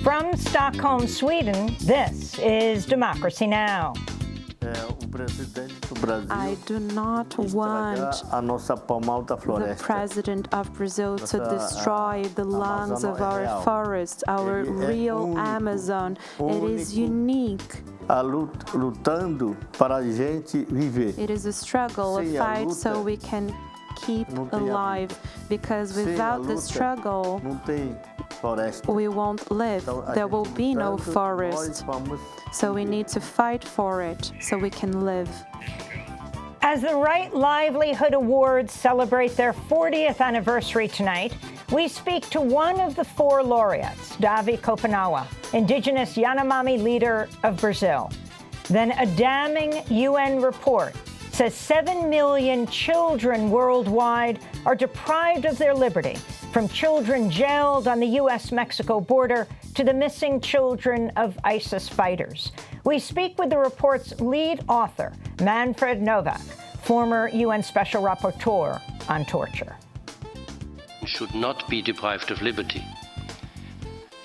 From Stockholm, Sweden, this is Democracy Now! I do not want the president of Brazil to destroy the lungs of our forests, our real Amazon. It is unique. It is a struggle, a fight so we can keep alive, because without the struggle, we won't live. There will be no forest. So we need to fight for it so we can live. As the Right Livelihood Awards celebrate their 40th anniversary tonight, we speak to one of the four laureates, Davi Kopanawa, indigenous Yanomami leader of Brazil. Then a damning UN report says 7 million children worldwide are deprived of their liberty, from children jailed on the U.S.-Mexico border to the missing children of ISIS fighters. We speak with the report's lead author, Manfred Novak, former UN Special Rapporteur on torture. Should not be deprived of liberty.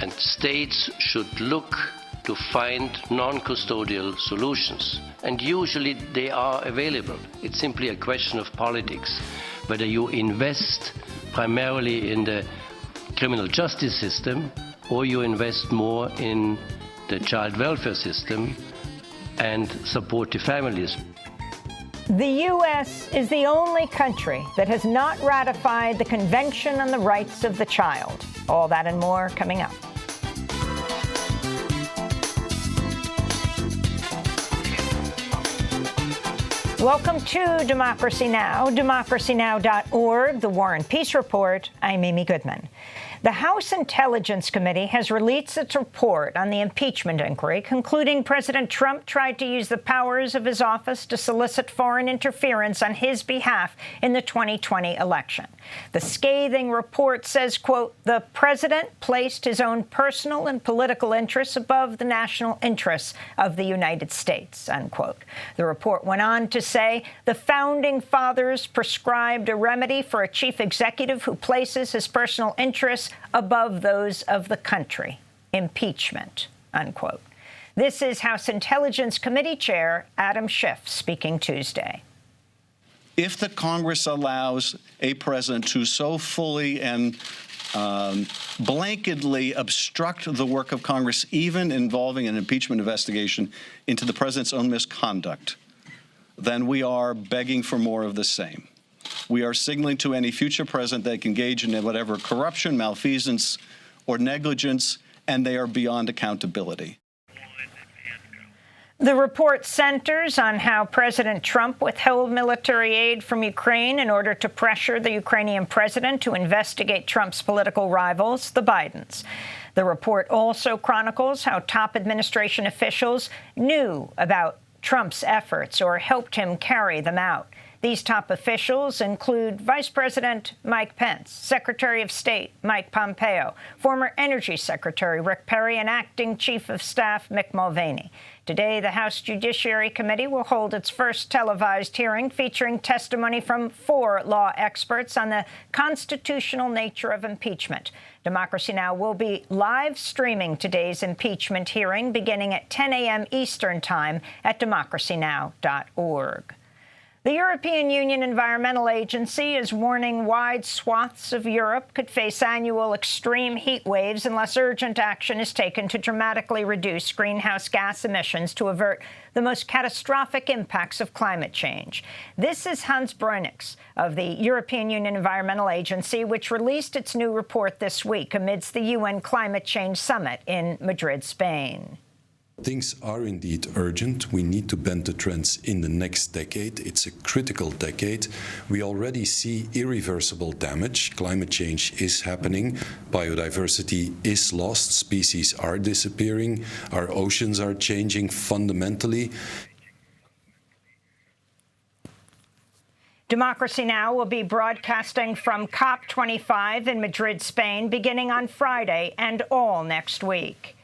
And states should look to find non-custodial solutions. And usually they are available. It's simply a question of politics. Whether you invest primarily in the criminal justice system or you invest more in the child welfare system and support the families. The U.S. is the only country that has not ratified the Convention on the Rights of the Child. All that and more coming up. Welcome to Democracy Now!, democracynow.org, the War and Peace Report. I'm Amy Goodman. The House Intelligence Committee has released its report on the impeachment inquiry, concluding President Trump tried to use the powers of his office to solicit foreign interference on his behalf in the 2020 election. The scathing report says, quote, "The president placed his own personal and political interests above the national interests of the United States," unquote. The report went on to say the founding fathers prescribed a remedy for a chief executive who places his personal interests above those of the country. Impeachment, unquote. This is House Intelligence Committee Chair Adam Schiff speaking Tuesday. If the Congress allows a president to so fully and blanketly obstruct the work of Congress, even involving an impeachment investigation into the president's own misconduct, then we are begging for more of the same. We are signaling to any future president they can engage in whatever corruption, malfeasance, or negligence, and they are beyond accountability. The report centers on how President Trump withheld military aid from Ukraine in order to pressure the Ukrainian president to investigate Trump's political rivals, the Bidens. The report also chronicles how top administration officials knew about Trump's efforts or helped him carry them out. These top officials include Vice President Mike Pence, Secretary of State Mike Pompeo, former Energy Secretary Rick Perry, and Acting Chief of Staff Mick Mulvaney. Today, the House Judiciary Committee will hold its first televised hearing featuring testimony from 4 law experts on the constitutional nature of impeachment. Democracy Now! Will be live streaming today's impeachment hearing beginning at 10 a.m. Eastern Time at democracynow.org. The European Union Environmental Agency is warning wide swaths of Europe could face annual extreme heat waves unless urgent action is taken to dramatically reduce greenhouse gas emissions to avert the most catastrophic impacts of climate change. This is Hans Bruynix of the European Union Environmental Agency, which released its new report this week amidst the UN Climate Change Summit in Madrid, Spain. Things are indeed urgent. We need to bend the trends in the next decade. It's a critical decade. We already see irreversible damage. Climate change is happening. Biodiversity is lost. Species are disappearing. Our oceans are changing fundamentally. Democracy Now! Will be broadcasting from COP25 in Madrid, Spain, beginning on Friday and all next week.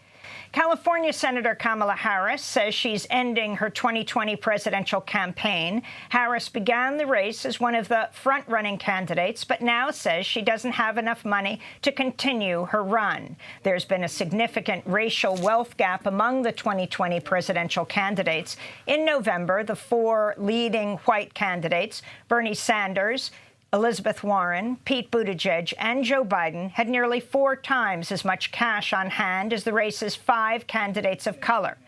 California Senator Kamala Harris says she's ending her 2020 presidential campaign. Harris began the race as one of the front-running candidates, but now says she doesn't have enough money to continue her run. There's been a significant racial wealth gap among the 2020 presidential candidates. In November, the four leading white candidates, Bernie Sanders, Elizabeth Warren, Pete Buttigieg, and Joe Biden had nearly 4 times as much cash on hand as the race's 5 candidates of color: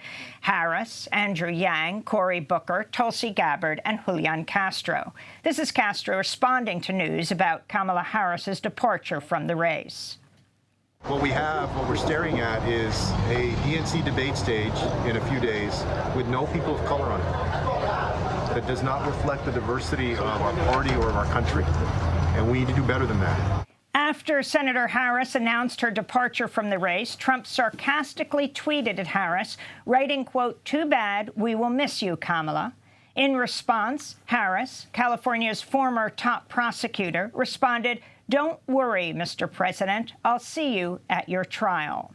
Harris, Andrew Yang, Cory Booker, Tulsi Gabbard, and Julian Castro. This is Castro responding to news about Kamala Harris's departure from the race. What we're staring at is a DNC debate stage in a few days with no people of color on it. That does not reflect the diversity of our party or of our country. And we need to do better than that. After Senator Harris announced her departure from the race, Trump sarcastically tweeted at Harris, writing, quote, "Too bad, we will miss you, Kamala." In response, Harris, California's former top prosecutor, responded, "Don't worry, Mr. President. I'll see you at your trial."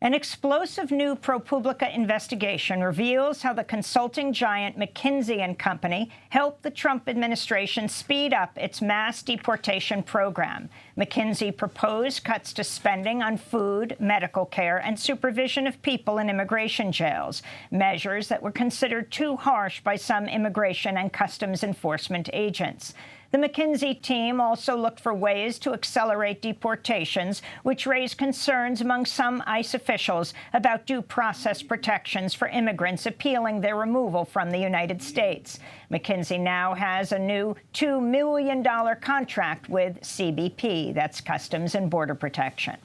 An explosive new ProPublica investigation reveals how the consulting giant McKinsey & Company helped the Trump administration speed up its mass deportation program. McKinsey proposed cuts to spending on food, medical care, and supervision of people in immigration jails, measures that were considered too harsh by some immigration and customs enforcement agents. The McKinsey team also looked for ways to accelerate deportations, which raised concerns among some ICE officials about due process protections for immigrants appealing their removal from the United States. McKinsey now has a new $2 million contract with CBP, that's Customs and Border Protection.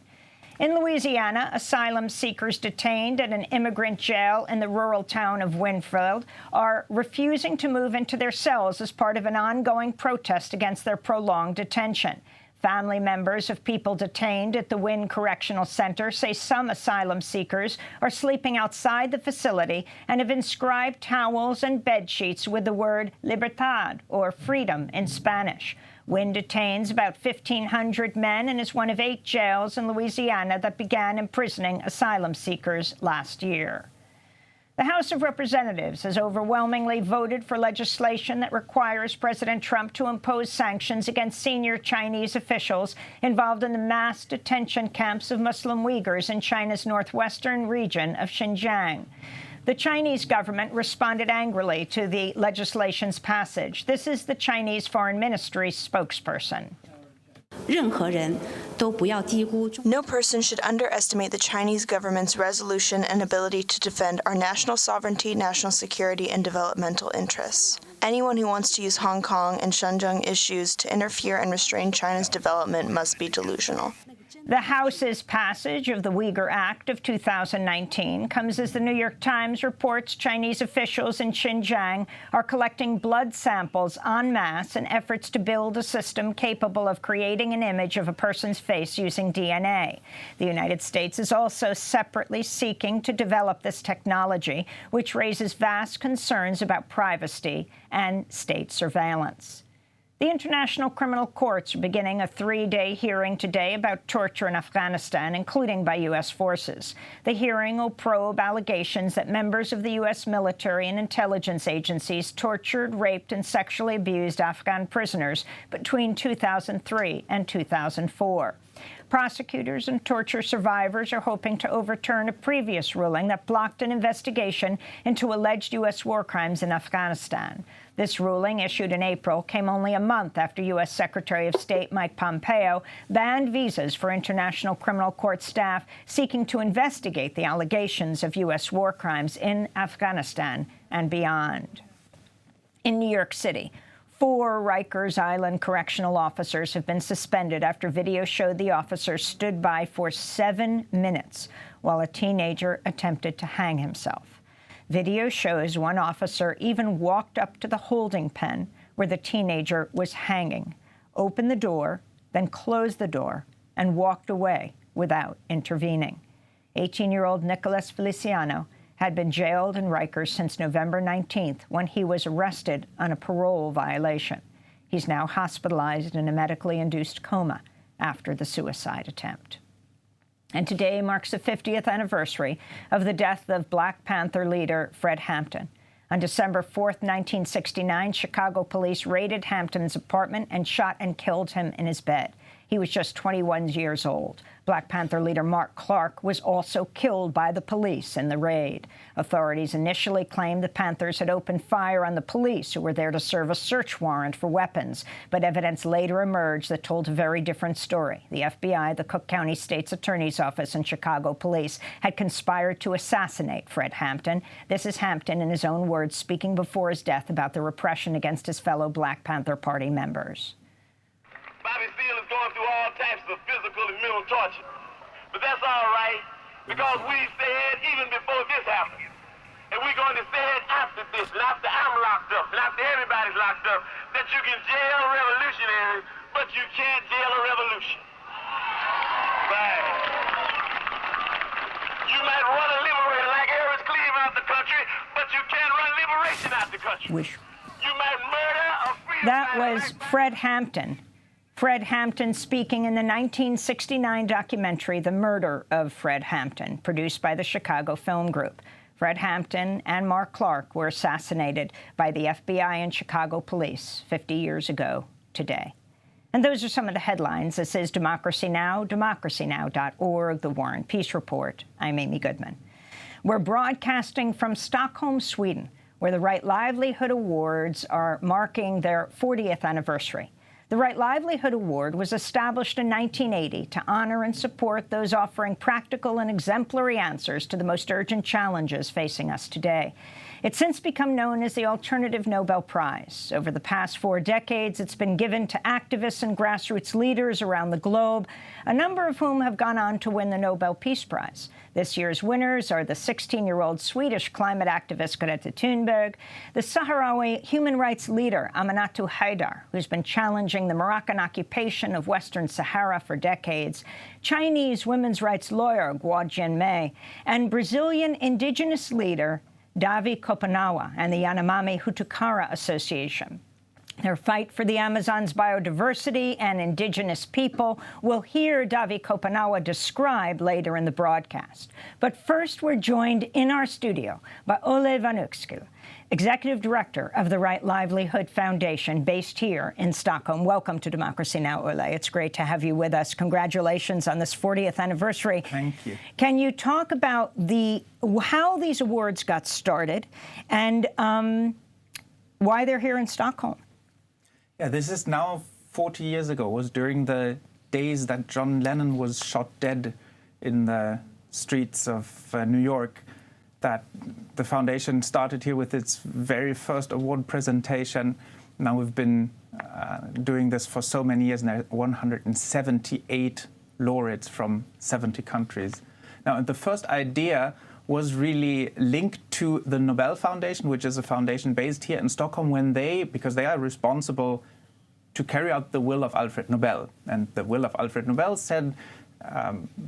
In Louisiana, asylum seekers detained at an immigrant jail in the rural town of Winfield are refusing to move into their cells as part of an ongoing protest against their prolonged detention. Family members of people detained at the Wynn Correctional Center say some asylum seekers are sleeping outside the facility and have inscribed towels and bed sheets with the word libertad, or freedom, in Spanish. Wynn detains about 1,500 men and is one of 8 jails in Louisiana that began imprisoning asylum seekers last year. The House of Representatives has overwhelmingly voted for legislation that requires President Trump to impose sanctions against senior Chinese officials involved in the mass detention camps of Muslim Uyghurs in China's northwestern region of Xinjiang. The Chinese government responded angrily to the legislation's passage. This is the Chinese Foreign Ministry's spokesperson. No person should underestimate the Chinese government's resolution and ability to defend our national sovereignty, national security, and developmental interests. Anyone who wants to use Hong Kong and Xinjiang issues to interfere and restrain China's development must be delusional. The House's passage of the Uyghur Act of 2019 comes as the New York Times reports Chinese officials in Xinjiang are collecting blood samples en masse in efforts to build a system capable of creating an image of a person's face using DNA. The United States is also separately seeking to develop this technology, which raises vast concerns about privacy and state surveillance. The International Criminal Courts are beginning a 3-day hearing today about torture in Afghanistan, including by U.S. forces. The hearing will probe allegations that members of the U.S. military and intelligence agencies tortured, raped, and sexually abused Afghan prisoners between 2003 and 2004. Prosecutors and torture survivors are hoping to overturn a previous ruling that blocked an investigation into alleged U.S. war crimes in Afghanistan. This ruling, issued in April, came only a month after U.S. Secretary of State Mike Pompeo banned visas for International Criminal Court staff seeking to investigate the allegations of U.S. war crimes in Afghanistan and beyond. In New York City, 4 Rikers Island correctional officers have been suspended after video showed the officers stood by for 7 minutes while a teenager attempted to hang himself. Video shows one officer even walked up to the holding pen where the teenager was hanging, opened the door, then closed the door, and walked away without intervening. 18-year-old Nicholas Feliciano had been jailed in Rikers since November 19th when he was arrested on a parole violation. He's now hospitalized in a medically induced coma after the suicide attempt. And today marks the 50th anniversary of the death of Black Panther leader Fred Hampton. On December 4th, 1969, Chicago police raided Hampton's apartment and shot and killed him in his bed. He was just 21 years old. Black Panther leader Mark Clark was also killed by the police in the raid. Authorities initially claimed the Panthers had opened fire on the police, who were there to serve a search warrant for weapons, but evidence later emerged that told a very different story. The FBI, the Cook County State's Attorney's Office, and Chicago police had conspired to assassinate Fred Hampton. This is Hampton, in his own words, speaking before his death about the repression against his fellow Black Panther Party members. Bobby Seale is going through all types of physical and mental torture. But that's all right, because we said even before this happened, and we're going to say it after this, and after I'm locked up, and after everybody's locked up, that you can jail revolutionaries, but you can't jail a revolution. Right. You might run a liberator like Harris Cleave out the country, but you can't run liberation out the country. You might murder a freedom. That was Fred Hampton. Fred Hampton speaking in the 1969 documentary, The Murder of Fred Hampton, produced by the Chicago Film Group. Fred Hampton and Mark Clark were assassinated by the FBI and Chicago police 50 years ago today. And those are some of the headlines. This is Democracy Now!, democracynow.org, The War and Peace Report. I'm Amy Goodman. We're broadcasting from Stockholm, Sweden, where the Right Livelihood Awards are marking their 40th anniversary. The Right Livelihood Award was established in 1980 to honor and support those offering practical and exemplary answers to the most urgent challenges facing us today. It's since become known as the Alternative Nobel Prize. Over the past 4 decades, it's been given to activists and grassroots leaders around the globe, a number of whom have gone on to win the Nobel Peace Prize. This year's winners are the 16-year-old Swedish climate activist Greta Thunberg, the Sahrawi human rights leader Aminatou Haidar, who's been challenging the Moroccan occupation of Western Sahara for decades, Chinese women's rights lawyer Guo Jianmei, and Brazilian indigenous leader Davi Kopanawa and the Yanomami Hutukara Association. Their fight for the Amazon's biodiversity and indigenous people we'll hear Davi Kopanawa describe later in the broadcast. But first, we're joined in our studio by Ole Vanuxkil, Executive Director of the Right Livelihood Foundation, based here in Stockholm. Welcome to Democracy Now!, Ole. It's great to have you with us. Congratulations on this 40th anniversary. Thank you. Can you talk about how these awards got started and why they're here in Stockholm? Yeah, this is now 40 years ago. It was during the days that John Lennon was shot dead in the streets of New York that the foundation started here with its very first award presentation. Now we've been doing this for so many years, and there are 178 laureates from 70 countries. Now, the first idea was really linked to the Nobel Foundation, which is a foundation based here in Stockholm, because they are responsible to carry out the will of Alfred Nobel. And the will of Alfred Nobel said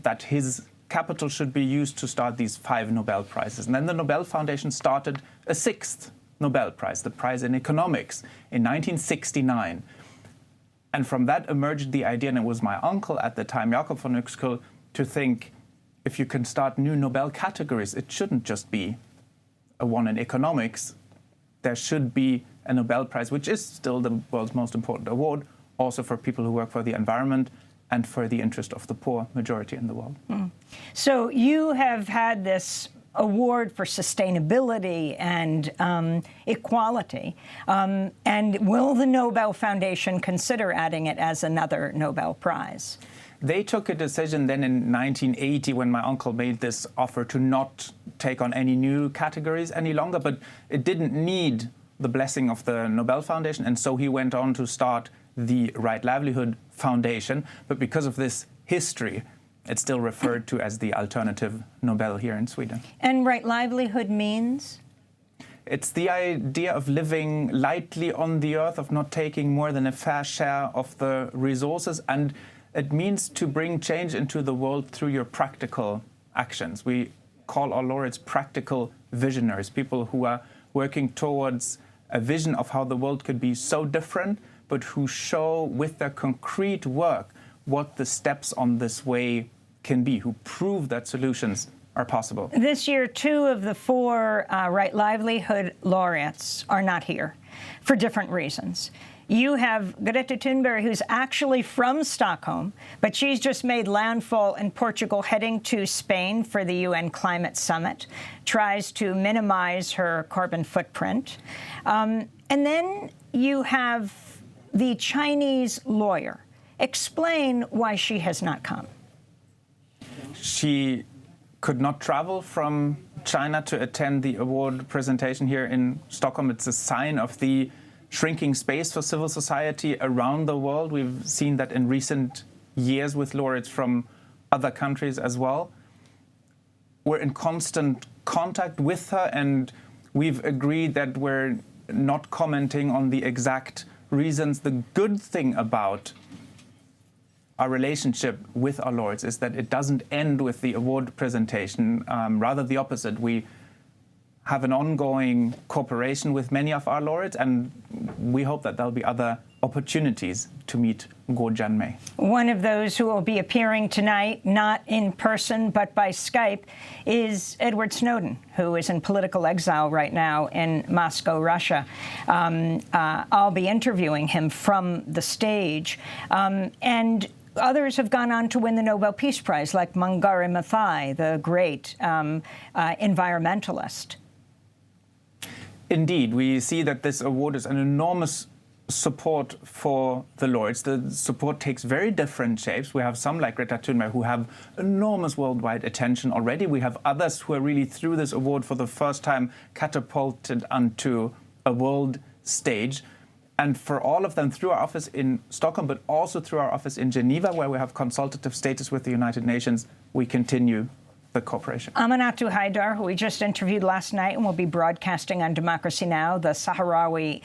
that his capital should be used to start these 5 Nobel Prizes. And then the Nobel Foundation started a 6th Nobel Prize, the Prize in Economics, in 1969. And from that emerged the idea, and it was my uncle at the time, Jakob von Uexküll, to think, if you can start new Nobel categories, it shouldn't just be a one in economics. There should be a Nobel Prize, which is still the world's most important award, also for people who work for the environment and for the interest of the poor majority in the world. So you have had this award for sustainability and equality. And will the Nobel Foundation consider adding it as another Nobel Prize? They took a decision then in 1980 when my uncle made this offer to not take on any new categories any longer, but it didn't need the blessing of the Nobel Foundation, and so he went on to start the Right Livelihood Foundation. But because of this history, it's still referred to as the Alternative Nobel here in Sweden. And right livelihood means? It's the idea of living lightly on the earth, of not taking more than a fair share of the resources, and it means to bring change into the world through your practical actions. We call our laureates practical visionaries, people who are working towards a vision of how the world could be so different, but who show with their concrete work what the steps on this way can be, who prove that solutions are possible. This year, 2 of the 4 Right Livelihood laureates are not here for different reasons. You have Greta Thunberg, who's actually from Stockholm, but she's just made landfall in Portugal, heading to Spain for the UN Climate Summit, tries to minimize her carbon footprint. And then you have the Chinese lawyer. Explain why she has not come. She could not travel from China to attend the award presentation here in Stockholm. It's a sign of the shrinking space for civil society around the world. We've seen that in recent years with laureates from other countries as well. We're in constant contact with her, and we've agreed that we're not commenting on the exact reasons. The good thing about our relationship with our laureates is that it doesn't end with the award presentation. Rather the opposite. We have an ongoing cooperation with many of our laureates, and we hope that there'll be other opportunities to meet Ngo Janmei. One of those who will be appearing tonight, not in person but by Skype, is Edward Snowden, who is in political exile right now in Moscow, Russia. I'll be interviewing him from the stage. And others have gone on to win the Nobel Peace Prize, like Mangari Maathai, the great environmentalist. Indeed, we see that this award is an enormous support for the laureates. The support takes very different shapes. We have some like Greta Thunberg who have enormous worldwide attention already. We have others who are really, through this award for the first time, catapulted onto a world stage. And for all of them, through our office in Stockholm, but also through our office in Geneva, where we have consultative status with the United Nations, we continue the cooperation. Aminatou Haidar, who we just interviewed last night and will be broadcasting on Democracy Now!, the Sahrawi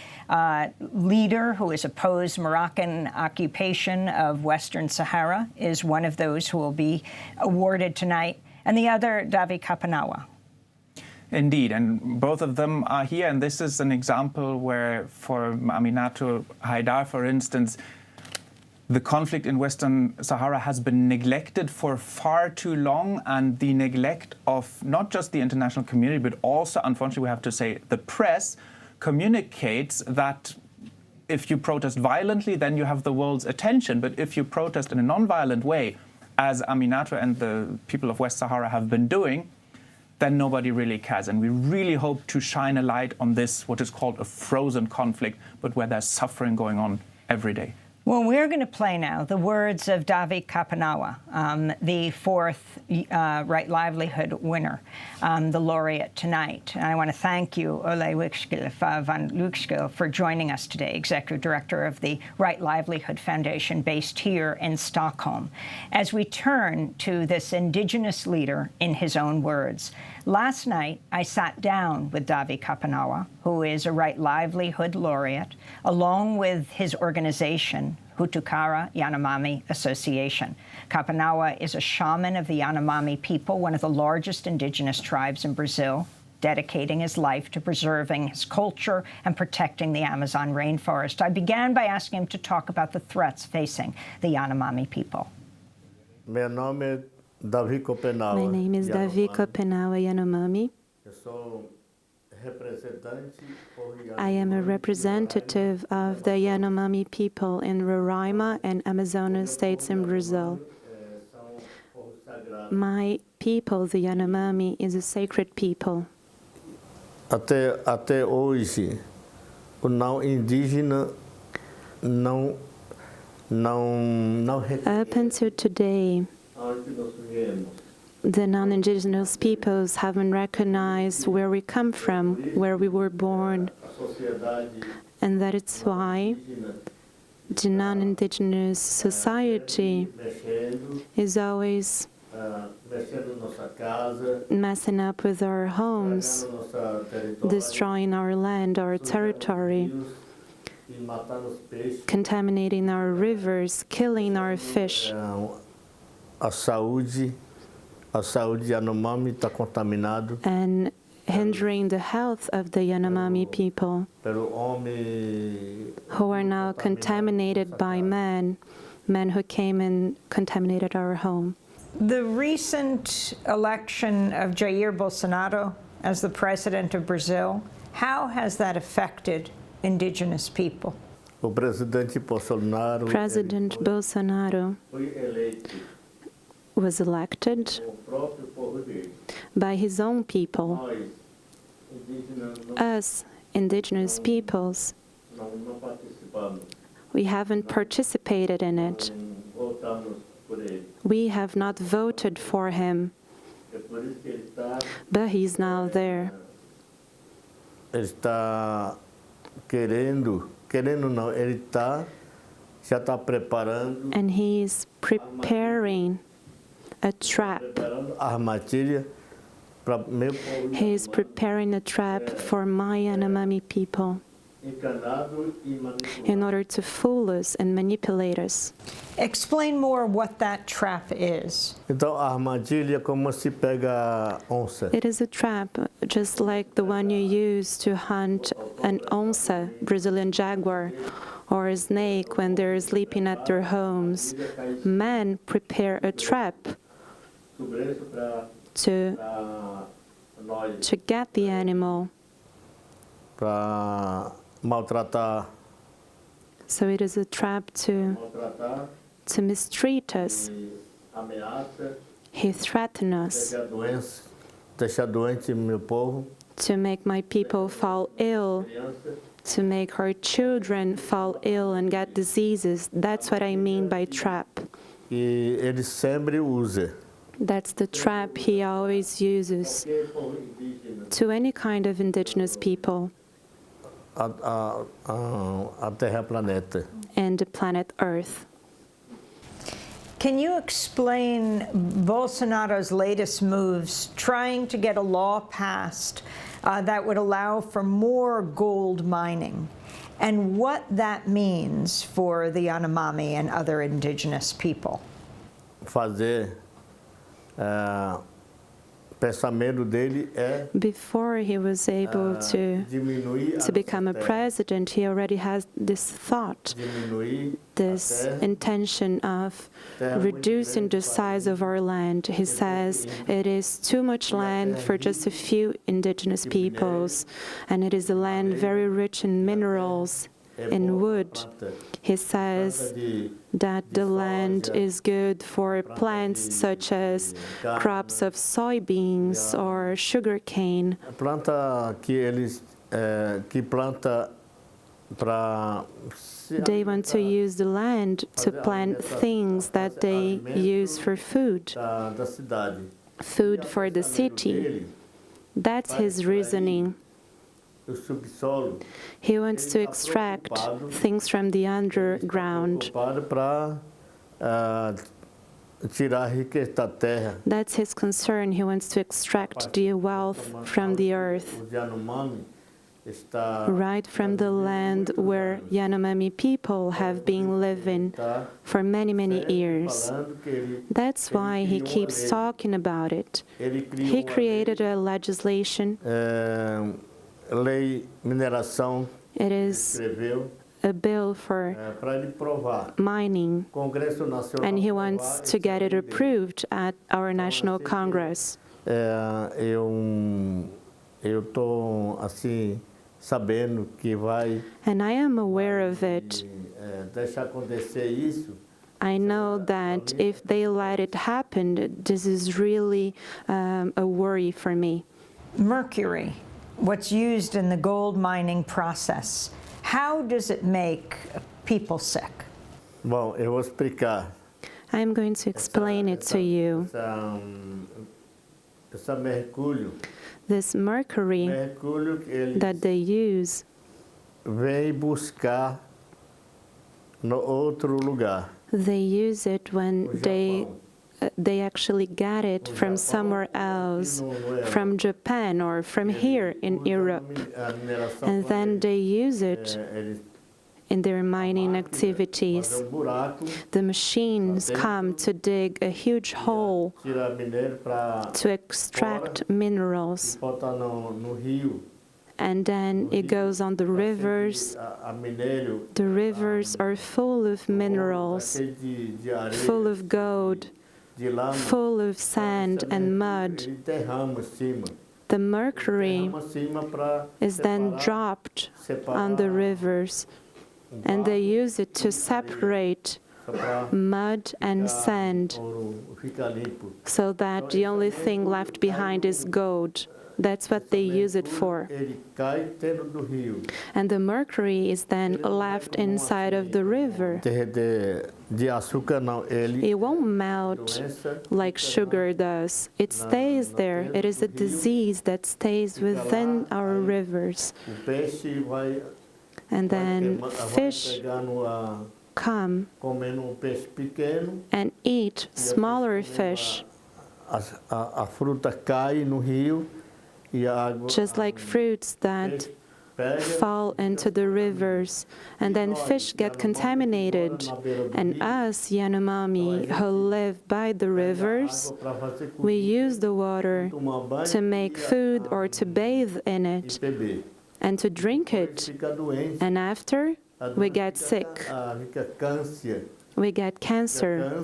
leader who has opposed Moroccan occupation of Western Sahara, is one of those who will be awarded tonight, and the other, Davi Kapanawa. Indeed, and both of them are here, and this is an example where, for Aminatou Haidar, for instance, the conflict in Western Sahara has been neglected for far too long, and the neglect of not just the international community, but also, unfortunately, we have to say, the press, communicates that if you protest violently, then you have the world's attention. But if you protest in a non-violent way, as Aminatou and the people of West Sahara have been doing, then nobody really cares. And we really hope to shine a light on this, what is called a frozen conflict, but where there's suffering going on every day. Well, we're going to play now the words of Davi Kapanawa, the 4th Right Livelihood winner, the laureate tonight. And I want to thank you, Ole Wikskil van Luxkil, for joining us today, Executive Director of the Right Livelihood Foundation based here in Stockholm. As we turn to this indigenous leader in his own words, last night I sat down with Davi Kapanawa, who is a Right Livelihood laureate, along with his organization, Hutukara Yanomami Association. Kapanawa is a shaman of the Yanomami people, one of the largest indigenous tribes in Brazil, dedicating his life to preserving his culture and protecting the Amazon rainforest. I began by asking him to talk about the threats facing the Yanomami people. My name is Davi Kapanawa Yanomami. I am a representative of the Yanomami people in Roraima and Amazonas states in Brazil. My people, the Yanomami, is a sacred people. Até hoje, o não indígena não Up until today, the non-indigenous peoples haven't recognized where we come from, where we were born, and that is why the non-indigenous society is always messing up with our homes, destroying our land, our territory, contaminating our rivers, killing our fish. And hindering the health of the Yanomami people, who are now contaminated by men who came and contaminated our home. The recent election of Jair Bolsonaro as the president of Brazil, how has that affected indigenous people? President Bolsonaro was elected by his own people. Us, indigenous peoples, we haven't participated in it. We have not voted for him, but he's now there. And he's preparing a trap. He's preparing a trap for my Yanomami people in order to fool us and manipulate us. Explain more what that trap is. It is a trap, just like the one you use to hunt an onça, Brazilian jaguar, or a snake when they're sleeping at their homes. Men prepare a trap to get the animal. So it is a trap to mistreat us. He threatened us to make my people fall ill, to make our children fall ill and get diseases. That's what I mean by trap. That's the trap he always uses to any kind of indigenous people and the planet Earth. Can you explain Bolsonaro's latest moves trying to get a law passed that would allow for more gold mining, and what that means for the Yanomami and other indigenous people? Before he was able to become a president, he already has this thought, this intention of reducing the size of our land. He says it is too much land for just a few indigenous peoples, and it is a land very rich in minerals, in wood. He says that the land is good for plants such as crops of soybeans or sugarcane. They want to use the land to plant things that they use for food for the city. That's his reasoning. He wants to extract things from the underground. That's his concern. He wants to extract the wealth from the earth, right from the land where Yanomami people have been living for many, many years. That's why he keeps talking about it. He created a legislation. It is a bill for mining, and he wants to get it approved at our National Congress. And I am aware of it. I know that if they let it happen, this is really a worry for me. Mercury, what's used in the gold mining process, how does it make people sick? I'm going to explain it to you. This mercury that they use they use it when they actually get it from somewhere else, from Japan or from here in Europe, and then they use it in their mining activities. The machines come to dig a huge hole to extract minerals, and then it goes on the rivers. The rivers are full of minerals, full of gold, full of sand and mud. The mercury is then dropped on the rivers, and they use it to separate mud and sand, so that the only thing left behind is gold. That's what they use it for. And the mercury is then left inside of the river. It won't melt like sugar does. It stays there. It is a disease that stays within our rivers. And then fish come and eat smaller fish, just like fruits that fall into the rivers, and then fish get contaminated. And us, Yanomami, who live by the rivers, we use the water to make food or to bathe in it and to drink it. And after, we get sick. We get cancer.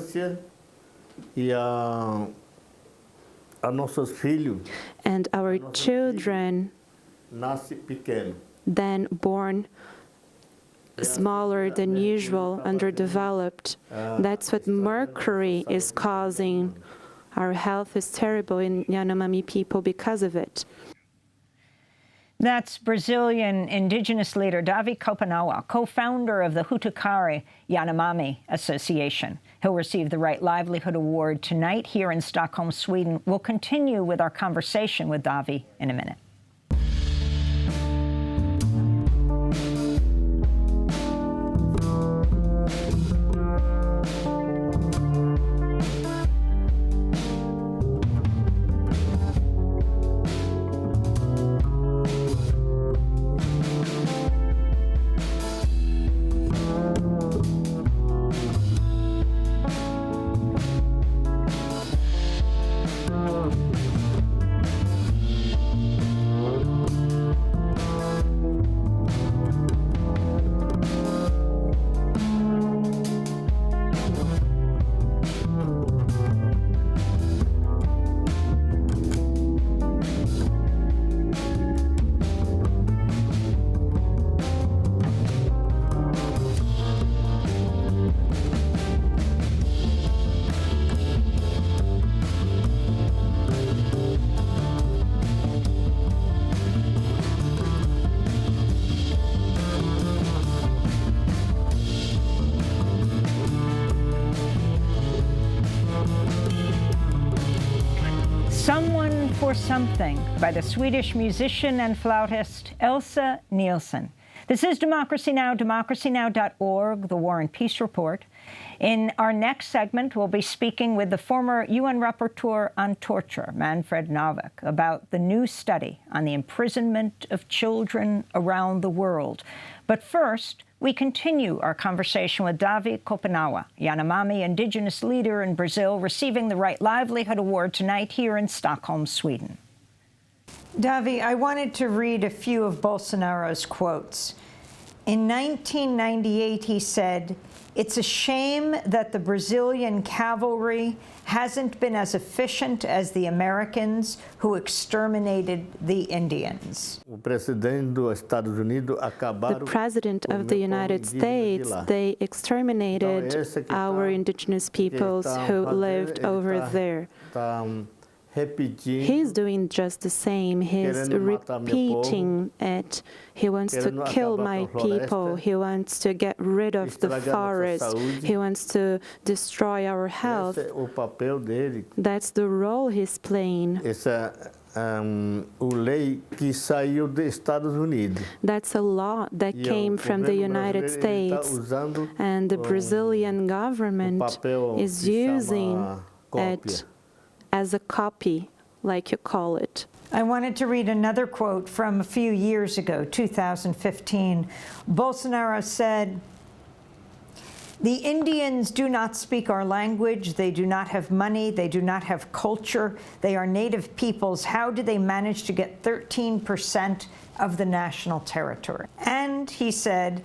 And our children then born smaller than usual, underdeveloped. That's what mercury is causing. Our health is terrible in Yanomami people because of it. That's Brazilian indigenous leader Davi Kopanawa, co-founder of the Hutukari Yanomami Association. He'll receive the Right Livelihood Award tonight here in Stockholm, Sweden. We'll continue with our conversation with Davi in a minute. Someone for Something by the Swedish musician and flautist Elsa Nielsen. This is Democracy Now!, democracynow.org, the War and Peace Report. In our next segment, we'll be speaking with the former UN Rapporteur on Torture, Manfred Novak, about the new study on the imprisonment of children around the world. But first, we continue our conversation with Davi Kopanawa, Yanomami indigenous leader in Brazil, receiving the Right Livelihood Award tonight here in Stockholm, Sweden. Davi, I wanted to read a few of Bolsonaro's quotes. In 1998, he said, "It's a shame that the Brazilian cavalry hasn't been as efficient as the Americans who exterminated the Indians." The President of the United States, they exterminated our indigenous peoples who lived over there. He's doing just the same. He's repeating it. He wants to kill my people. He wants to get rid of the forest. He wants to destroy our health. That's the role he's playing. That's a law that came from the United States, and the Brazilian government is using it as a copy, like you call it. I wanted to read another quote from a few years ago, 2015. Bolsonaro said, "The Indians do not speak our language. They do not have money. They do not have culture. They are native peoples. How do they manage to get 13% of the national territory?" And he said,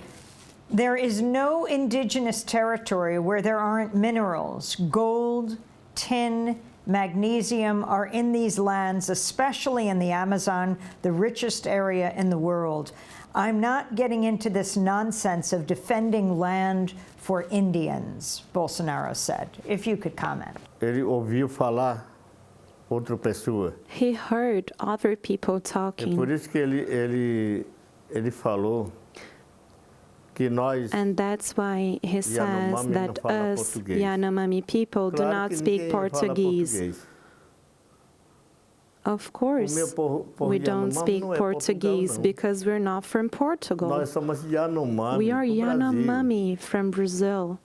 "There is no indigenous territory where there aren't minerals, gold, tin, magnesium are in these lands, especially in the Amazon, the richest area in the world. I'm not getting into this nonsense of defending land for Indians, Bolsonaro said. If you could comment. Ele ouviu falar outra pessoa. He heard other people talking. É por isso que ele falou que nós, and that's why he says that us Yanomami people do not speak Portuguese. Of course, we don't speak Portuguese because we're not from Portugal. Nós somos Yanomami. We are Yanomami from Brazil.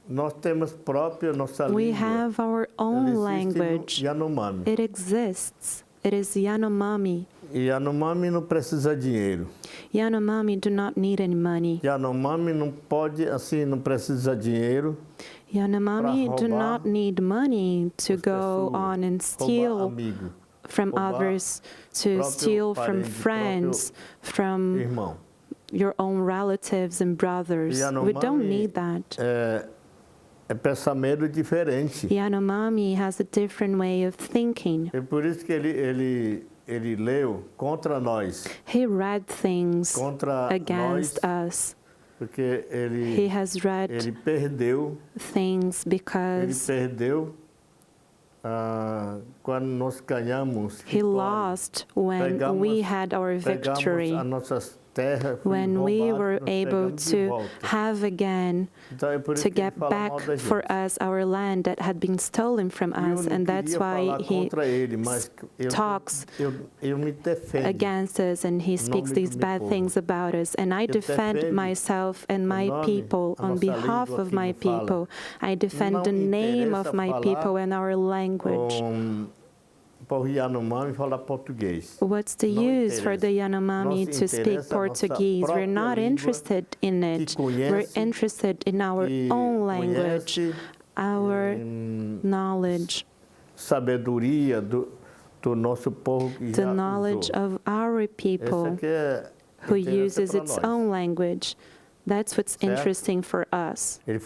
Nós temos própria nossa língua. We have our own language. Yanomami. It exists. It is Yanomami. Yanomami não precisa de dinheiro. Yanomami do not need any money. Yanomami não pode, assim, não precisa de dinheiro. Yanomami do not need money to go on and steal from others, to steal from friends, from your own relatives and brothers. We don't need that. É pensamento diferente. Yanomami has a different way of thinking. É por isso que ele leu contra nós. He read things against us. Porque he has read ele perdeu things because ele perdeu quando nós ganhamos. He lost when we had our victory. As nossas terras, when we were able to have again, to get back for us our land that had been stolen from us, and that's why he talks against us and he speaks these bad things about us. And I defend myself and my people on behalf of my people. I defend the name of my people and our language. What's the use for the Yanomami to speak Portuguese? We're not interested in it. We're interested in our own language, our knowledge, the knowledge of our people who uses its own language. That's what's interesting for us. But I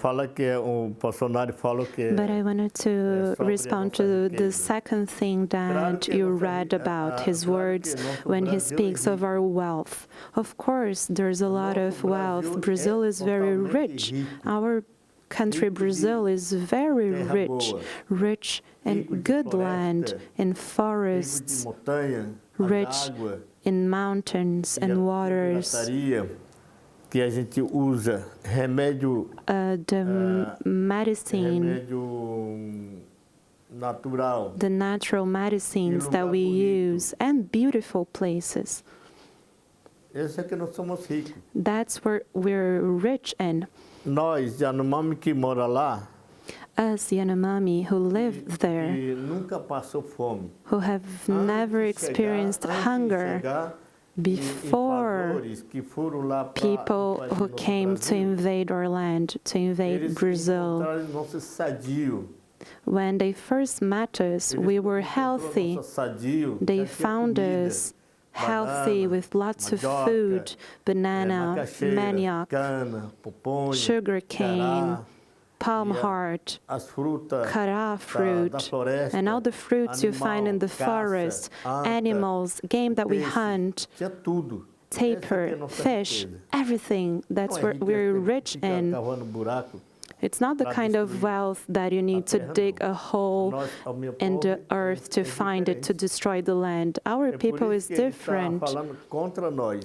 wanted to respond to the second thing that you read about his words when he speaks of our wealth. Of course, there's a lot of wealth. Brazil is very rich. Our country, Brazil, is very rich in good land, in forests, rich in mountains and waters. Que a gente usa remédio, medicine, natural. The natural medicines that we use, and beautiful places. Esse é que nós somos ricos. That's where we're rich in. Nós, Yanomami que mora lá, us Yanomami who live there, nunca passou fome. Who have never experienced hunger. Before people who came to invade our land, to invade Brazil, when they first met us, we were healthy. They found us healthy with lots of food, banana, manioc, sugar cane, palm heart, cará fruit, and all the fruits you find in the forest, animals, game that we hunt, tapir, fish, everything. That's where we're rich in. It's not the kind of wealth that you need to dig a hole in the earth to find it, to destroy the land. Our people is different.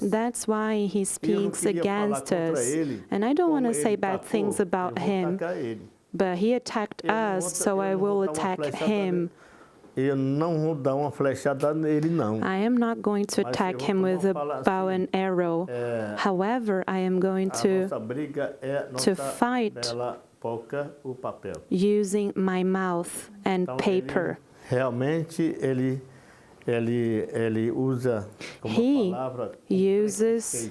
That's why he speaks against us. And I don't want to say bad things about him, but he attacked us, so I will attack him. I am not going to attack him with a bow and arrow. However, I am going to fight using my mouth and paper. He uses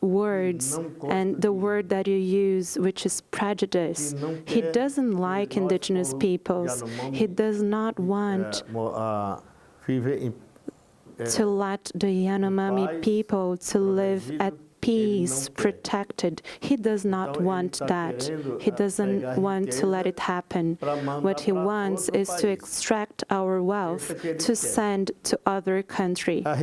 words, and the word that you use, which is prejudice. He doesn't like indigenous peoples. He does not want to let the Yanomami people to live at peace protected. He does not want that. He doesn't want to let it happen. What he wants is to extract our wealth to send to other countries. The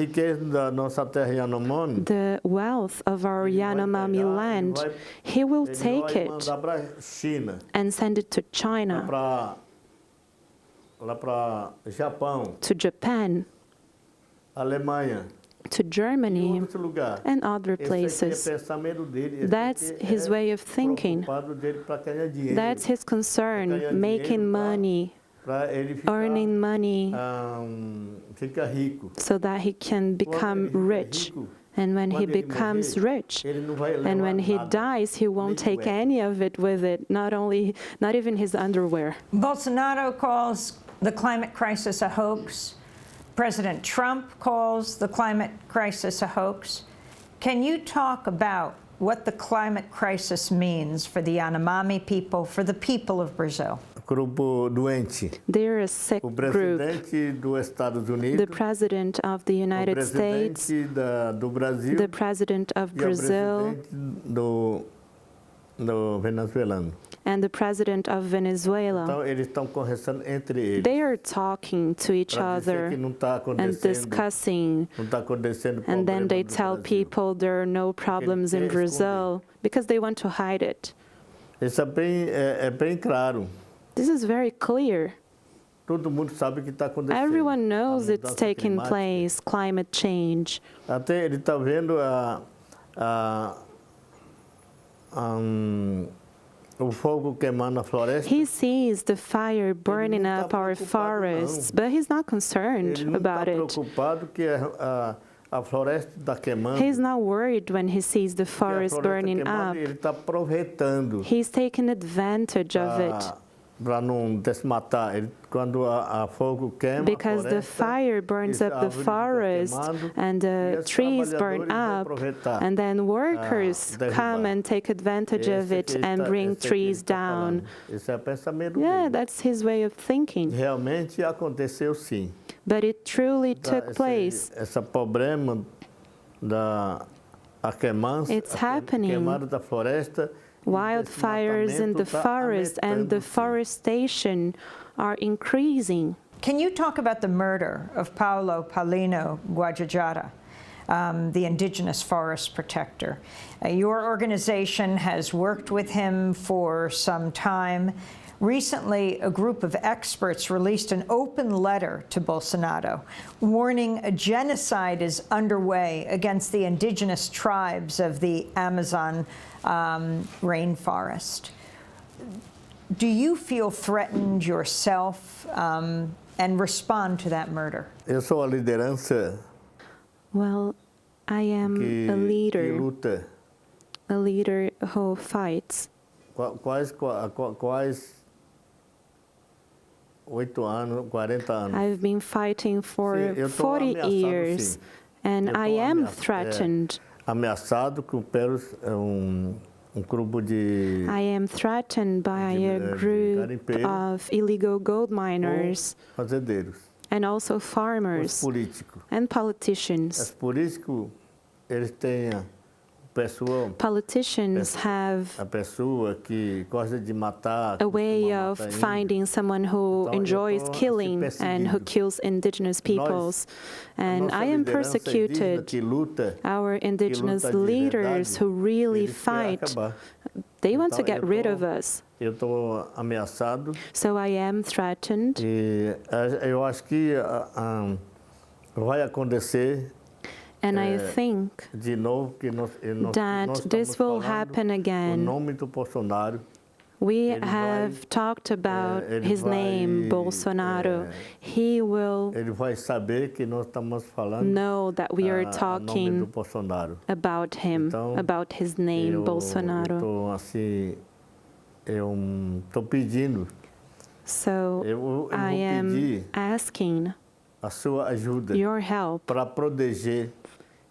wealth of our Yanomami land, he will take it and send it to China, to Japan, to Germany, and other places. That's his way of thinking. That's his concern, making money, earning money so that he can become rich. And when he becomes rich, and when he dies, he won't take any of it with it, not even his underwear. Bolsonaro calls the climate crisis a hoax. President Trump calls the climate crisis a hoax. Can you talk about what the climate crisis means for the Yanomami people, for the people of Brazil? They're a sick group. The President of the United States, the President of Brazil, and the President of Venezuela. They are talking to each other and discussing, and then they tell people there are no problems in Brazil because they want to hide it. This is very clear. Everyone knows it's taking place, climate change. He sees the fire burning up our forests, but he's not concerned about it. He's not worried when he sees the forest burning up. He's taking advantage of it. Because the fire burns up the forest and the trees burn up, and then workers come and take advantage of it and bring trees down. Yeah, that's his way of thinking. But it truly took place. It's happening. Wildfires in the forest and deforestation are increasing. Can you talk about the murder of Paulo Paulino Guajajara, the indigenous forest protector? Your organization has worked with him for some time. Recently, a group of experts released an open letter to Bolsonaro, warning a genocide is underway against the indigenous tribes of the Amazon rainforest. Do you feel threatened yourself and respond to that murder? Well, I am a leader who fights. I've been fighting for 40 years, and I am threatened. I am threatened by a group of illegal gold miners and also farmers and politicians. Politicians have a way of finding someone who enjoys killing and who kills indigenous peoples. And I am persecuted. Our indigenous leaders who really fight, they want to get rid of us. So I am threatened. And I think that this will happen again. We have talked about his name, Bolsonaro. He will know that we are talking about him, about his name, Bolsonaro. So I am asking your help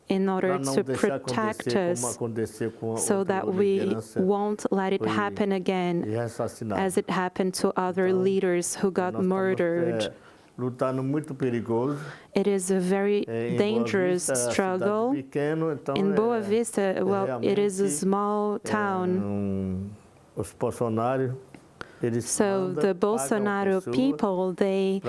in order to protect us so that we won't let it happen again as it happened to other leaders who got murdered. lutando muito perigoso. It is a very dangerous struggle. In Boa Vista, well, it is a small town. Os Bolsonaro, so the Bolsonaro people, they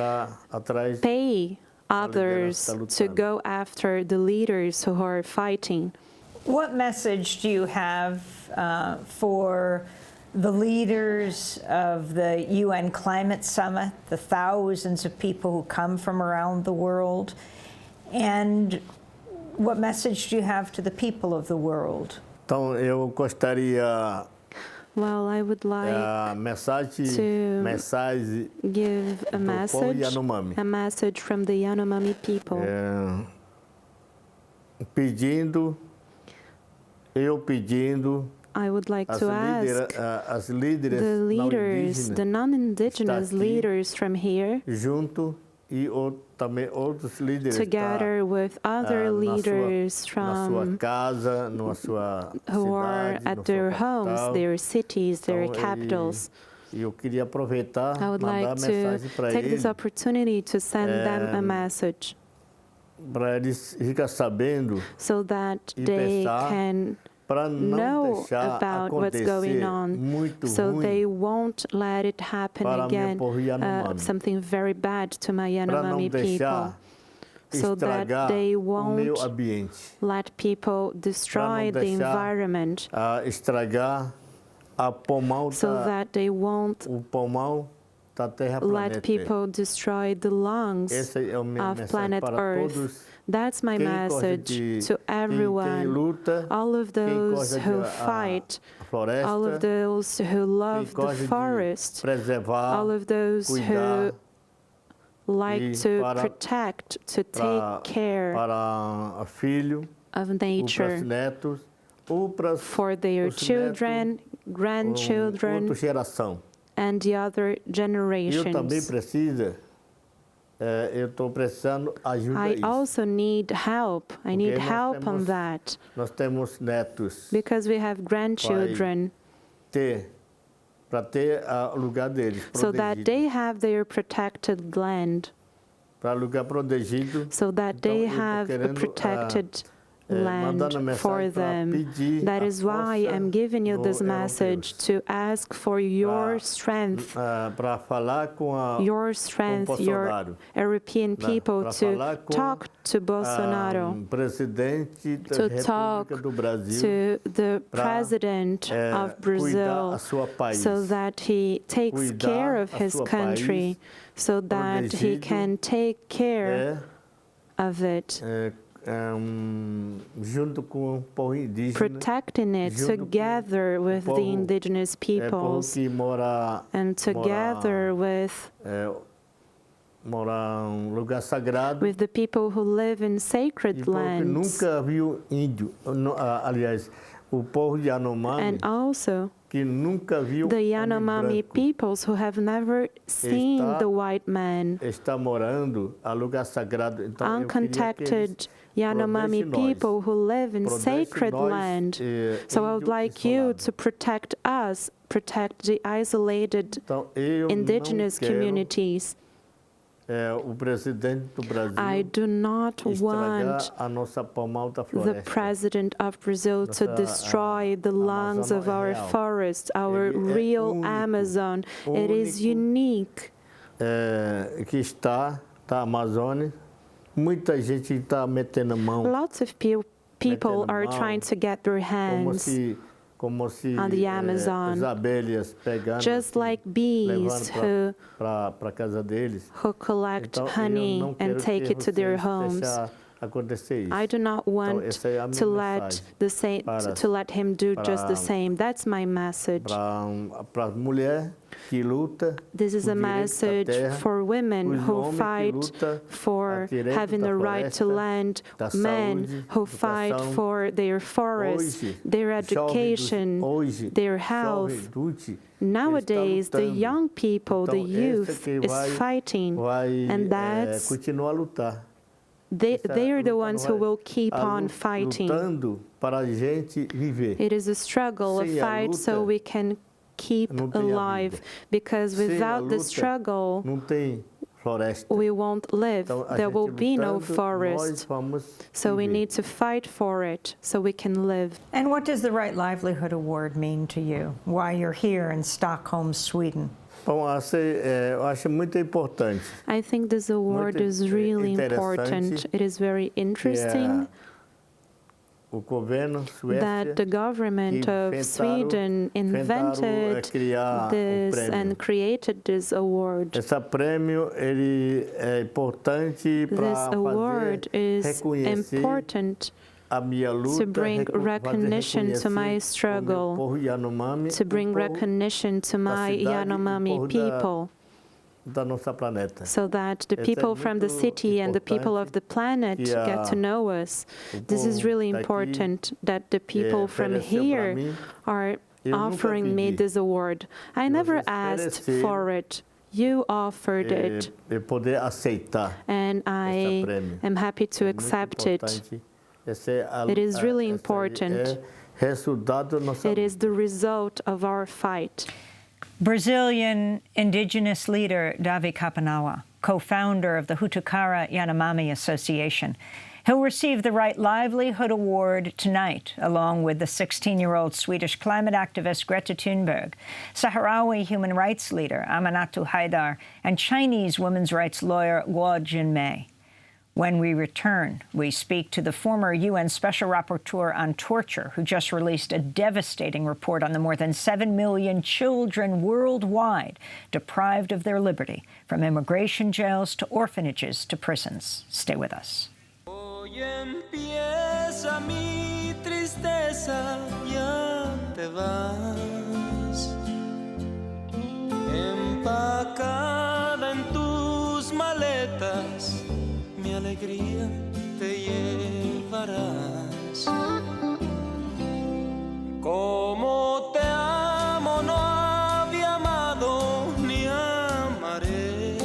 pay others to go after the leaders who are fighting. What message do you have for the leaders of the UN Climate Summit, the thousands of people who come from around the world? And what message do you have to the people of the world? Então, eu gostaria well, I would like to give a message from the Yanomami people. I would like to ask the leaders, the non-indigenous leaders from here, together with other leaders from who are at their homes, their cities, their capitals. I would like to take this opportunity to send them a message so that they can know about what's going on, so they won't let it happen again, something very bad to my Yanomami people, so that they won't let people destroy the environment, so that they won't let people destroy the lungs of planet Earth. That's my message to everyone, all of those who fight, all of those who love the forest, all of those who like to protect, to take care of nature for their children, grandchildren, and the other generations. I also need help. I need help on that. Because we have grandchildren. So that they have their protected land. So that they have a protected land for them. That is why I'm giving you this message, to ask for your strength, your European people, to talk to Bolsonaro, to talk to the president of Brazil, so that he takes care of his country, so that he can take care of it. Protecting it together with the indigenous peoples and together with the people who live in sacred lands. And also the Yanomami peoples who have never seen the white man, uncontacted Yanomami people who live in sacred land. So I would like you to protect us, protect the isolated indigenous communities. I do not want the president of Brazil to destroy the lungs of our forests, our real Amazon. It is unique. Lots of people are trying to get their hands on the Amazon, just like bees who collect honey and take it to their homes. I do not want to let him do just the same. That's my message. This is a message for women who fight for having the right to land, men who fight for their forests, their education, their health. Nowadays, the young people, the youth, is fighting, and that's they are the ones who will keep on fighting. It is a struggle, a fight, so we can keep alive, because without the struggle, we won't live. There will be no forest. So we need to fight for it so we can live. And what does the Right Livelihood Award mean to you? Why you're here in Stockholm, Sweden? Eu acho muito importante. I think this award is really important. It is very interesting that the government of Sweden invented this and created this award. This award is important to bring recognition to my struggle, to bring recognition to my Yanomami people, so that the people from the city and the people of the planet get to know us. This is really important that the people from here are offering me this award. I never asked for it. You offered it, and I am happy to accept it. It is really important. It is the result of our fight. Brazilian indigenous leader Davi Kapanawa, co-founder of the Hutucara Yanomami Association. He'll receive the Right Livelihood Award tonight, along with the 16-year-old Swedish climate activist Greta Thunberg, Sahrawi human rights leader Aminatou Haidar, and Chinese women's rights lawyer Guo Jinmei. When we return, we speak to the former UN Special Rapporteur on Torture, who just released a devastating report on the more tthan 7 million children worldwide deprived of their liberty, from immigration jails to orphanages to prisons. Stay with us. Hoy empieza mi tristeza, ya te vas, empacada en tus maletas. Mi alegría te llevarás. Como te amo no había amado ni amaré.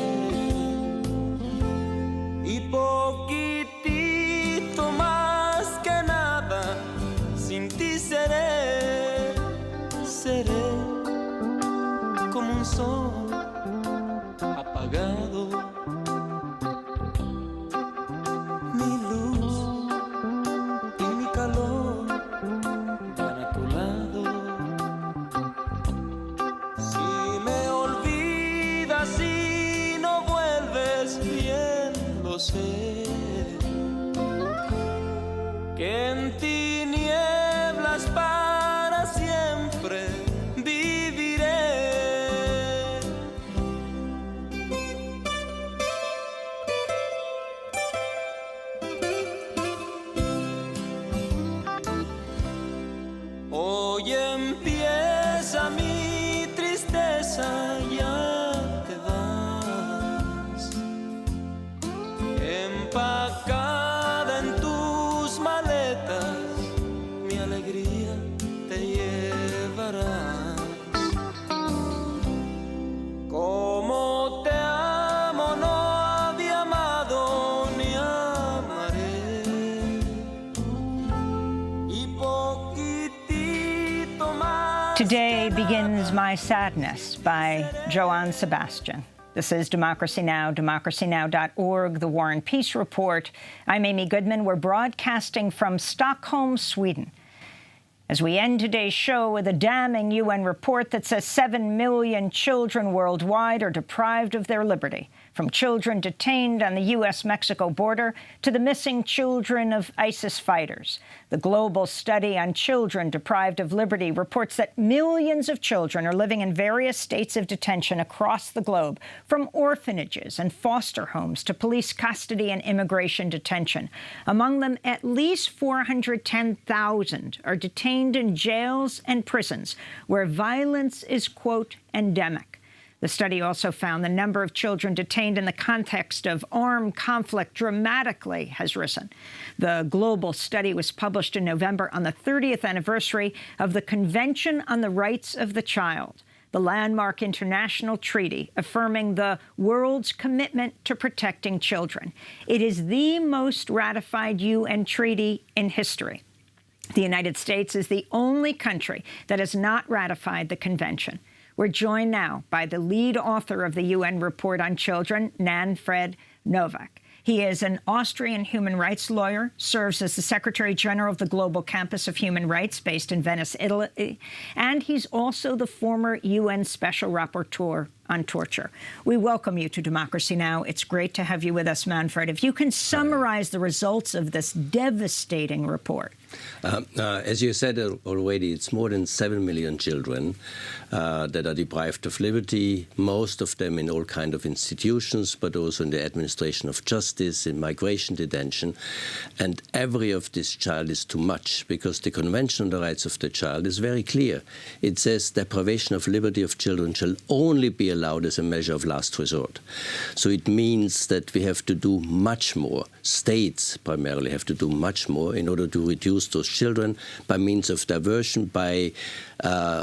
Y poquitito más que nada sin ti seré. Seré como un sol apagado. Que en tinieblas para siempre viviré. Hoy empieza mi tristeza, ya te vas, empacada en tus maletas, mi alegría te llevarás. Como te amo no había amado ni amaré. Y poquitito más. Today begins My Sadness by Johann Sebastian. This is Democracy Now!, democracynow.org, The War and Peace Report. I'm Amy Goodman. We're broadcasting from Stockholm, Sweden. As we end today's show with a damning UN report that says 7 million children worldwide are deprived of their liberty, from children detained on the U.S.-Mexico border to the missing children of ISIS fighters. The global study on children deprived of liberty reports that millions of children are living in various states of detention across the globe, from orphanages and foster homes to police custody and immigration detention. Among them, at least 410,000 are detained in jails and prisons, where violence is, quote, endemic. The study also found the number of children detained in the context of armed conflict dramatically has risen. The global study was published in November on the 30th anniversary of the Convention on the Rights of the Child, the landmark international treaty affirming the world's commitment to protecting children. It is the most ratified UN treaty in history. The United States is the only country that has not ratified the convention. We're joined now by the lead author of the UN report on children, Manfred Novak. He is an Austrian human rights lawyer, serves as the Secretary General of the Global Campus of Human Rights based in Venice, Italy, and he's also the former UN Special Rapporteur on torture. We welcome you to Democracy Now! It's great to have you with us, Manfred. If you can summarize the results of this devastating report. As you said already, it's more than 7 million children that are deprived of liberty, most of them in all kinds of institutions, but also in the administration of justice, in migration detention. And every of this child is too much, because the Convention on the Rights of the Child is very clear. It says deprivation of liberty of children shall only be allowed as a measure of last resort. So it means that we have to do much more. States primarily have to do much more in order to reduce those children by means of diversion, by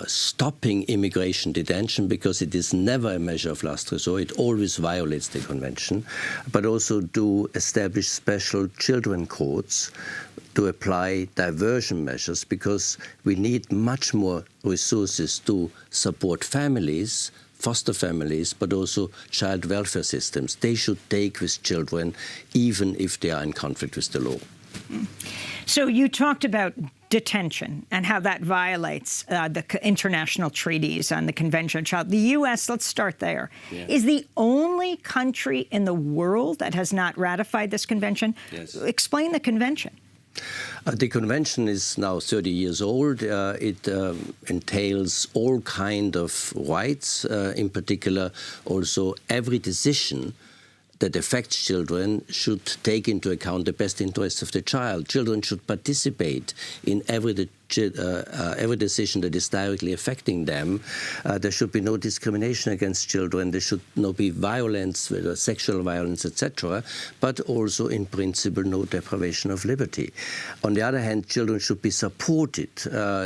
stopping immigration detention, because it is never a measure of last resort. It always violates the convention, but also to establish special children courts to apply diversion measures, because we need much more resources to support families, foster families, but also child welfare systems. They should take with children even if they are in conflict with the law. So you talked about detention and how that violates the international treaties on the Convention on Child. The U.S., let's start there, is the only country in the world that has not ratified this convention. Yes. Explain the convention. The convention is now 30 years old. It entails all kinds of rights, in particular also every decision that affects children should take into account the best interests of the child. Children should participate in every decision that is directly affecting them. There should be no discrimination against children. There should not be violence, sexual violence, etc., but also, in principle, no deprivation of liberty. On the other hand, children should be supported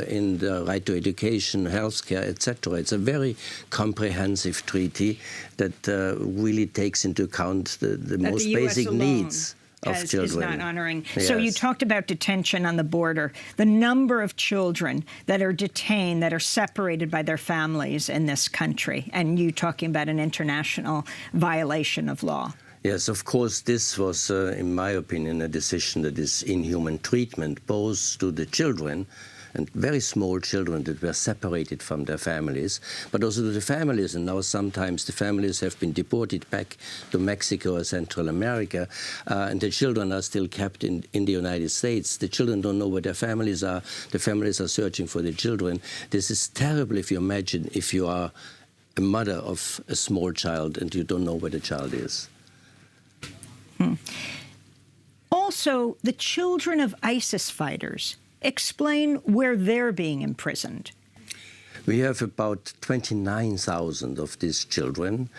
in the right to education, healthcare, etc. It's a very comprehensive treaty that really takes into account the most basic needs of children. Is not honoring. Yes. So you talked about detention on the border, the number of children that are detained, that are separated by their families in this country, and you talking about an international violation of law. Yes, of course, this was, in my opinion, a decision that is inhuman treatment, both to the children and very small children that were separated from their families, but also to the families. And now sometimes the families have been deported back to Mexico or Central America, and the children are still kept in the United States. The children don't know where their families are. The families are searching for the children. This is terrible if you imagine if you are a mother of a small child and you don't know where the child is. Also, the children of ISIS fighters. Explain where they're being imprisoned. We have about 29,000 of these children.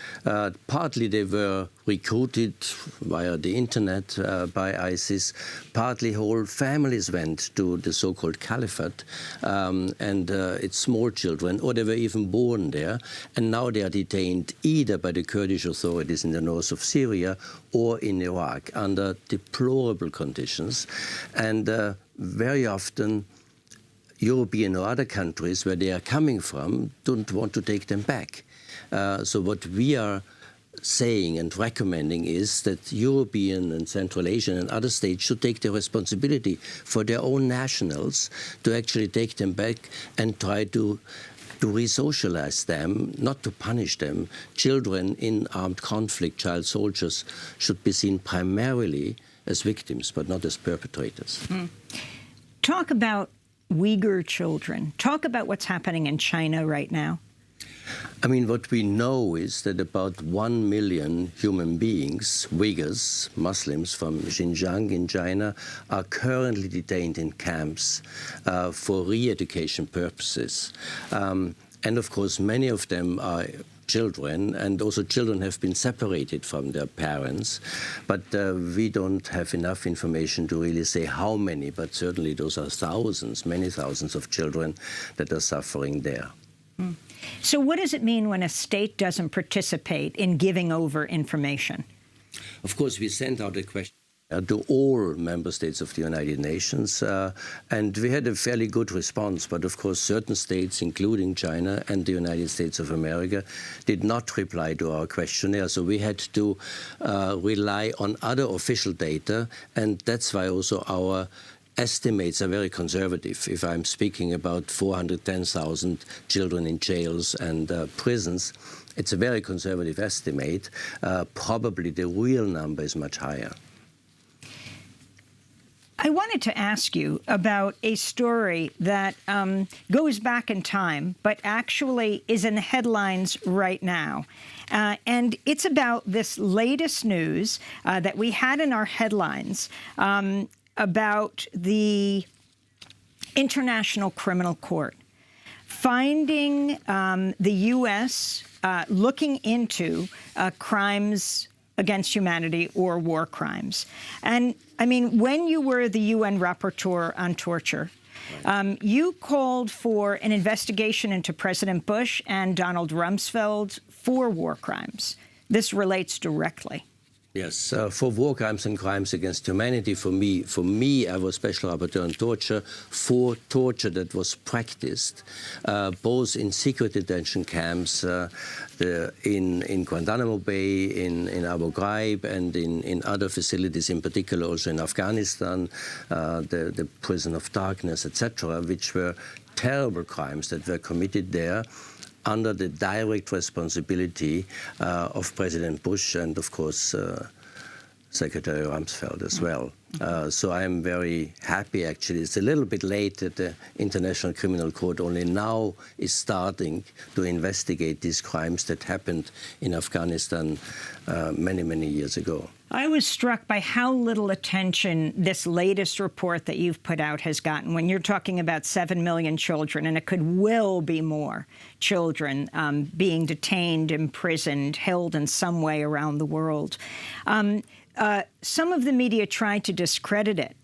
Partly they were recruited via the internet by ISIS. Partly whole families went to the so-called caliphate, and it's small children, or they were even born there. And now they are detained either by the Kurdish authorities in the north of Syria or in Iraq under deplorable conditions. And very often European or other countries where they are coming from don't want to take them back. So what we are saying and recommending is that European and Central Asian and other states should take the responsibility for their own nationals to actually take them back and try to re-socialize them, not to punish them. Children in armed conflict, child soldiers, should be seen primarily as victims, but not as perpetrators. Talk about Uyghur children. Talk about what's happening in China right now. I mean, what we know is that about 1 million human beings, Uyghurs, Muslims from Xinjiang in China, are currently detained in camps for re-education purposes. And of course, many of them are children, and also children have been separated from their parents. But we don't have enough information to really say how many, but certainly those are thousands, many thousands of children that are suffering there. So what does it mean when a state doesn't participate in giving over information? Of course, we sent out a question to all member states of the United Nations, and we had a fairly good response. But of course, certain states, including China and the United States of America, did not reply to our questionnaire. So we had to rely on other official data, and that's why also our estimates are very conservative. If I'm speaking about 410,000 children in jails and prisons, it's a very conservative estimate. Probably the real number is much higher. I wanted to ask you about a story that goes back in time, but actually is in the headlines right now. And it's about this latest news that we had in our headlines about the International Criminal Court finding the U.S. Looking into crimes against humanity or war crimes. And I mean, when you were the UN rapporteur on torture, you called for an investigation into President Bush and Donald Rumsfeld for war crimes. This relates directly. Yes, for war crimes and crimes against humanity, for me, I was special rapporteur on torture, for torture that was practiced, both in secret detention camps, in Guantanamo Bay, in Abu Ghraib, and in other facilities, in particular also in Afghanistan, the prison of darkness, etc., which were terrible crimes that were committed there, under the direct responsibility of President Bush and, of course, Secretary Rumsfeld as well. So I'm very happy, actually. It's a little bit late that the International Criminal Court only now is starting to investigate these crimes that happened in Afghanistan many, many years ago. I was struck by how little attention this latest report that you've put out has gotten when you're talking about 7 million children, and it could well be more children being detained, imprisoned, held in some way around the world. Some of the media tried to discredit it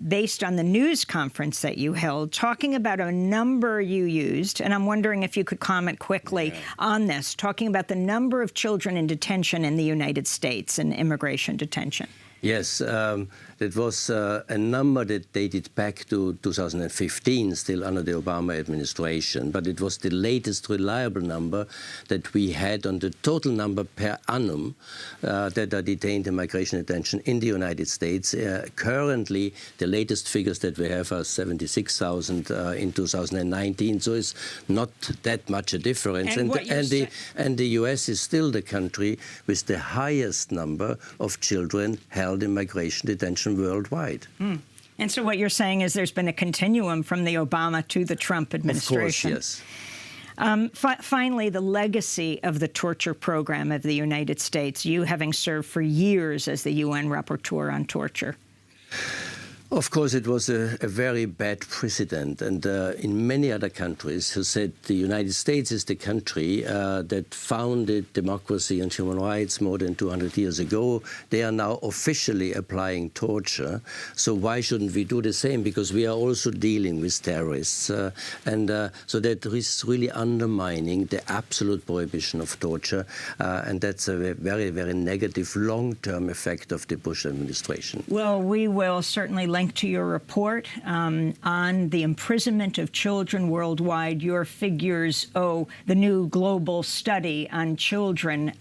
based on the news conference that you held, talking about a number you used, and I'm wondering if you could comment quickly on this, talking about the number of children in detention in the United States in immigration detention. Yes, that was a number that dated back to 2015, still under the Obama administration, but it was the latest reliable number that we had on the total number per annum that are detained in migration detention in the United States. Currently, the latest figures that we have are 76,000 in 2019, so it's not that much a difference. And the U.S. is still the country with the highest number of children held in migration detention worldwide. And so what you're saying is there's been a continuum from the Obama to the Trump administration. Of course, yes. Finally, the legacy of the torture program of the United States, you having served for years as the UN rapporteur on torture. Of course, it was a very bad precedent, and in many other countries who said the United States is the country that founded democracy and human rights more than 200 years ago, they are now officially applying torture. So why shouldn't we do the same? Because we are also dealing with terrorists, and so that is really undermining the absolute prohibition of torture, and that's a very, very negative long-term effect of the Bush administration. Well, we will certainly link to your report on the imprisonment of children worldwide. Your figures, the new global study on children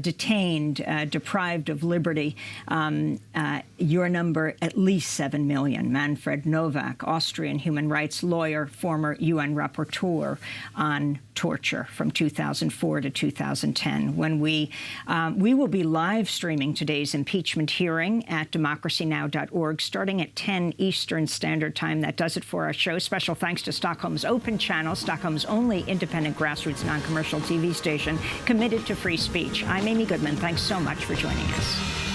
detained, deprived of liberty. Your number, at least 7 million. Manfred Novak, Austrian human rights lawyer, former UN rapporteur on torture from 2004 to 2010. When we will be live streaming today's impeachment hearing at democracynow.org, starting at 10 Eastern Standard Time. That does it for our show. Special thanks to Stockholm's Open Channel, Stockholm's only independent grassroots non-commercial TV station committed to free speech. I'm Amy Goodman. Thanks so much for joining us.